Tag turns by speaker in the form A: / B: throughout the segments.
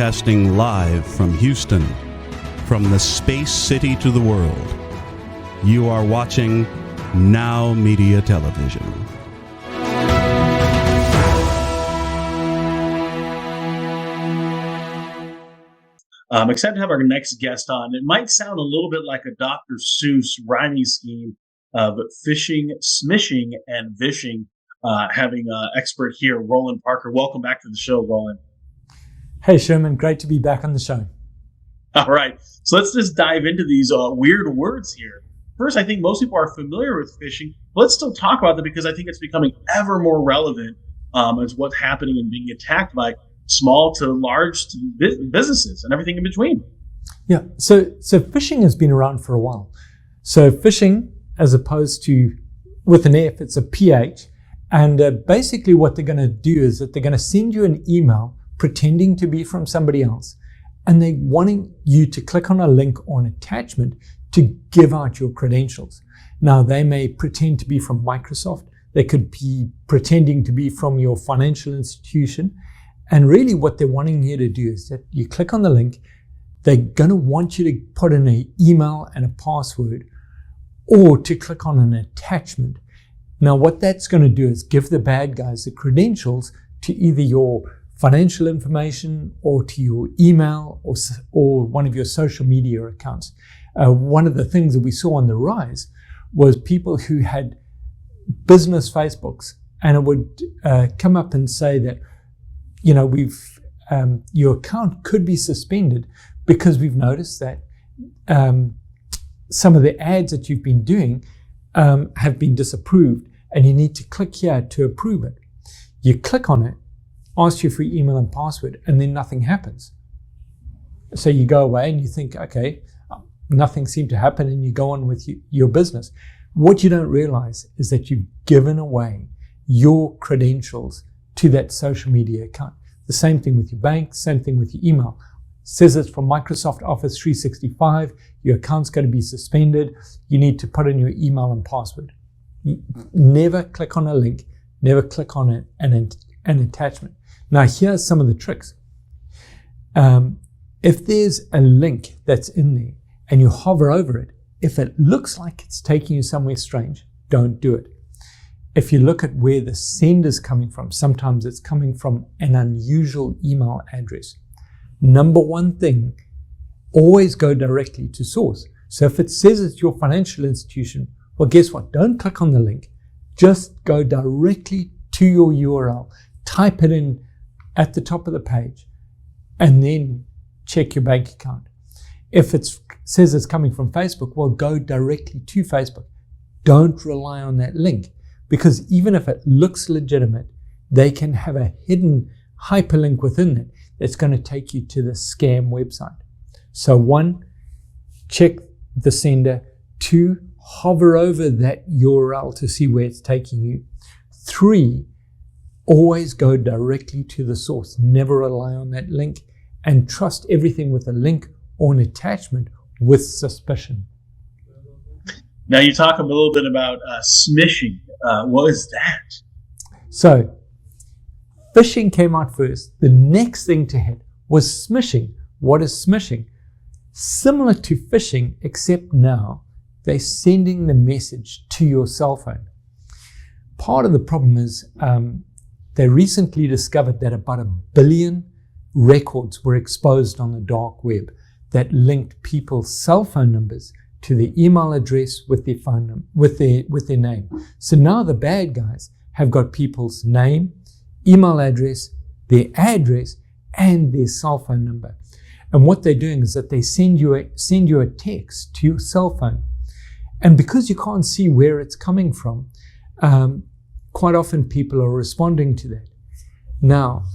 A: Broadcasting live from Houston, from the space city to the world. You are watching Now Media Television.
B: I'm excited to have our next guest on. It might sound a little bit like a Dr. Seuss rhyming scheme of phishing, smishing, and vishing. Having an expert here, Roland Parker. Welcome back to the show, Roland.
C: Hey, Sherman. Great to be back on the show.
B: All right. So let's just dive into these weird words here. First, I think most people are familiar with phishing. Let's still talk about them because I think it's becoming ever more relevant as what's happening and being attacked by small to large businesses and everything in between.
C: Yeah. So phishing has been around for a while. So phishing, as opposed to with an F, it's a PH. And basically what they're going to do is that they're going to send you an email pretending to be from somebody else. And they're wanting you to click on a link or an attachment to give out your credentials. Now, they may pretend to be from Microsoft. They could be pretending to be from your financial institution. And really what they're wanting you to do is that you click on the link. They're going to want you to put in an email and a password or to click on an attachment. Now, what that's going to do is give the bad guys the credentials to either your financial information or to your email or one of your social media accounts. One of the things that we saw on the rise was people who had business Facebooks, and it would come up and say that, you know, your account could be suspended because we've noticed that some of the ads that you've been doing have been disapproved, and you need to click here to approve it. You click on it, asks you for your email and password, and then nothing happens. So you go away and you think, okay, nothing seemed to happen, and you go on with your business. What you don't realize is that you've given away your credentials to that social media account. The same thing with your bank, same thing with your email. It says it's from Microsoft Office 365, your account's going to be suspended, you need to put in your email and password. Never click on a link, never click on an attachment. Now here's some of the tricks. If there's a link that's in there and you hover over it, if it looks like it's taking you somewhere strange, don't do it. If you look at where the sender's coming from, sometimes it's coming from an unusual email address. Number one thing, always go directly to source. So if it says it's your financial institution, well, guess what? Don't click on the link. Just go directly to your URL. Type it in at the top of the page and then check your bank account. If it says it's coming from Facebook, well, go directly to Facebook. Don't rely on that link, because even if it looks legitimate, they can have a hidden hyperlink within it that's going to take you to the scam website. So 1, check the sender. 2, hover over that URL to see where it's taking you. 3, always go directly to the source. Never rely on that link, and trust everything with a link or an attachment with suspicion.
B: Now you talk a little bit about smishing. What is that?
C: So phishing came out first. The next thing to hit was smishing. What is smishing? Similar to phishing, except now they're sending the message to your cell phone. Part of the problem is they recently discovered that about 1 billion records were exposed on the dark web that linked people's cell phone numbers to their email address with their phone number, with their name. So now the bad guys have got people's name, email address, their address, and their cell phone number. And what they're doing is that they send you a text to your cell phone. And because you can't see where it's coming from, quite often people are responding to that. Now,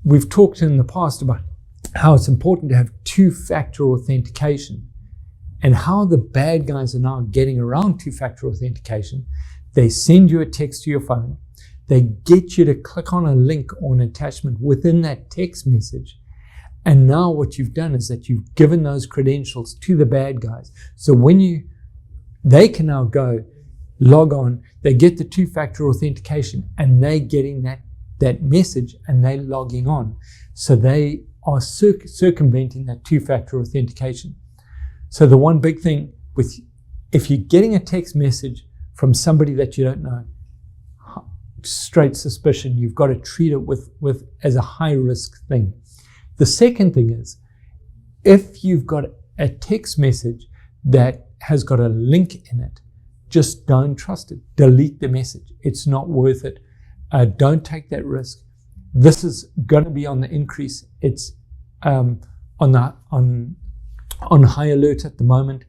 C: we've talked in the past about how it's important to have 2-factor authentication, and how the bad guys are now getting around 2-factor authentication. They send you a text to your phone. They get you to click on a link or an attachment within that text message. And now what you've done is that you've given those credentials to the bad guys. So they can now go log on, they get the 2-factor authentication, and they're getting that message and they're logging on. So they are circumventing that two-factor authentication. So the one big thing with, if you're getting a text message from somebody that you don't know, straight suspicion, you've got to treat it with as a high risk thing. The second thing is, if you've got a text message that has got a link in it, just don't trust it. Delete the message. It's not worth it. Don't take that risk. This is going to be on the increase. It's on high alert at the moment.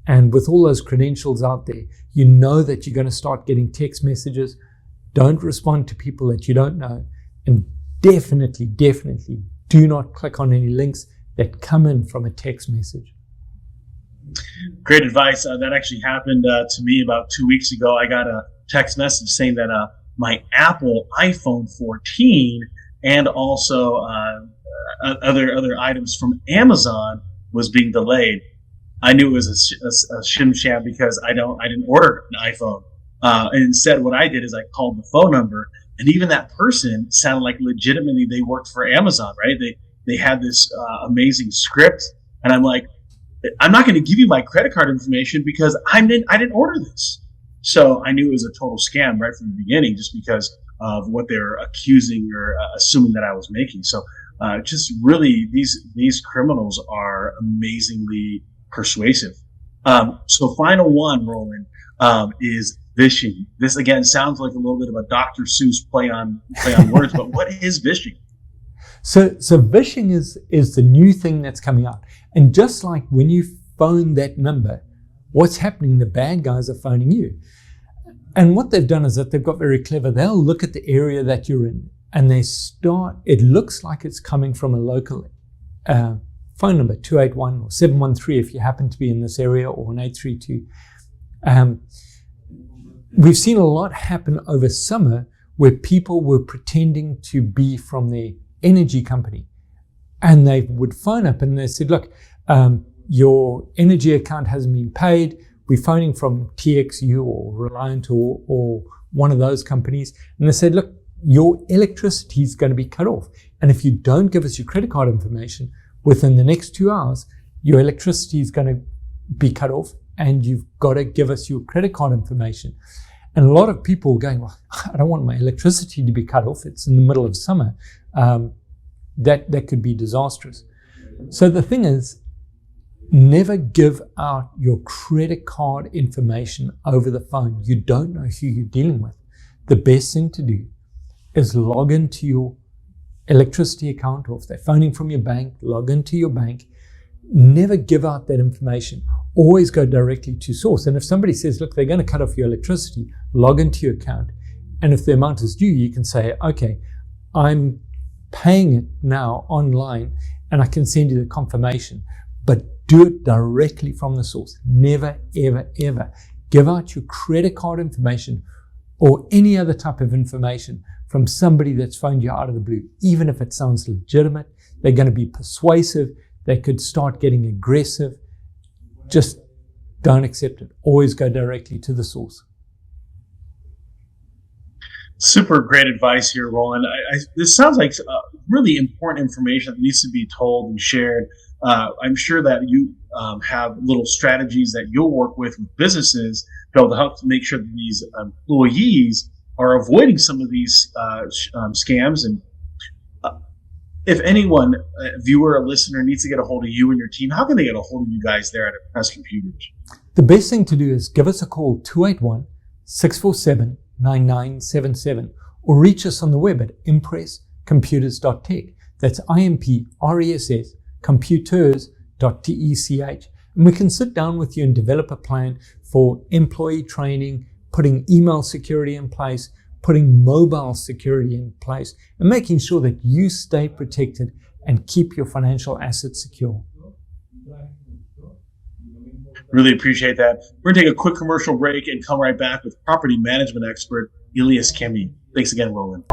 C: And with all those credentials out there, you know that you're going to start getting text messages. Don't respond to people that you don't know. And definitely do not click on any links that come in from a text message.
B: Great advice. That actually happened to me about 2 weeks ago. I got a text message saying that my Apple iPhone 14 and also other items from Amazon was being delayed. I knew it was a shim sham because I didn't order an iPhone. And instead, what I did is I called the phone number, and even that person sounded like legitimately they worked for Amazon, right? They had this amazing script, and I'm like, I'm not going to give you my credit card information because I didn't order this. So I knew it was a total scam right from the beginning, just because of what they're accusing or assuming that I was making. So just really, these criminals are amazingly persuasive. So final one, Roland, is Phishing. This again sounds like a little bit of a Dr. Seuss play on words, but what is Phishing?
C: So Phishing is the new thing that's coming out. And just like when you phone that number, what's happening? The bad guys are phoning you. And what they've done is that they've got very clever. They'll look at the area that you're in and it looks like it's coming from a local phone number, 281 or 713 if you happen to be in this area, or an 832. We've seen a lot happen over summer where people were pretending to be from the energy company, and they would phone up and they said, look, your energy account hasn't been paid. We're phoning from TXU or Reliant or one of those companies. And they said, look, your electricity is going to be cut off. And if you don't give us your credit card information within the next 2 hours, your electricity is going to be cut off and you've got to give us your credit card information. And a lot of people are going, well, I don't want my electricity to be cut off. It's in the middle of summer. That could be disastrous. So the thing is, never give out your credit card information over the phone. You don't know who you're dealing with. The best thing to do is log into your electricity account, or if they're phoning from your bank, log into your bank. Never give out that information. Always go directly to source. And if somebody says, look, they're going to cut off your electricity, log into your account. And if the amount is due, you can say, okay, I'm paying it now online and I can send you the confirmation. But do it directly from the source. Never, ever, ever give out your credit card information or any other type of information from somebody that's phoned you out of the blue. Even if it sounds legitimate, they're going to be persuasive. They could start getting aggressive. Just don't accept it. Always go directly to the source.
B: Super great advice here, Roland. This sounds like really important information that needs to be told and shared. I'm sure that you have little strategies that you'll work with businesses to be able to help to make sure that these employees are avoiding some of these scams. And if anyone, a viewer or listener, needs to get a hold of you and your team, how can they get a hold of you guys there at Press Computers?
C: The best thing to do is give us a call, 281-647-9977, or reach us on the web at impresscomputers.tech. That's IMPRESS computers.tech. And we can sit down with you and develop a plan for employee training, putting email security in place, putting mobile security in place, and making sure that you stay protected and keep your financial assets secure.
B: Really appreciate that. We're going to take a quick commercial break and come right back with property management expert Elias Kemi. Thanks again, Roland.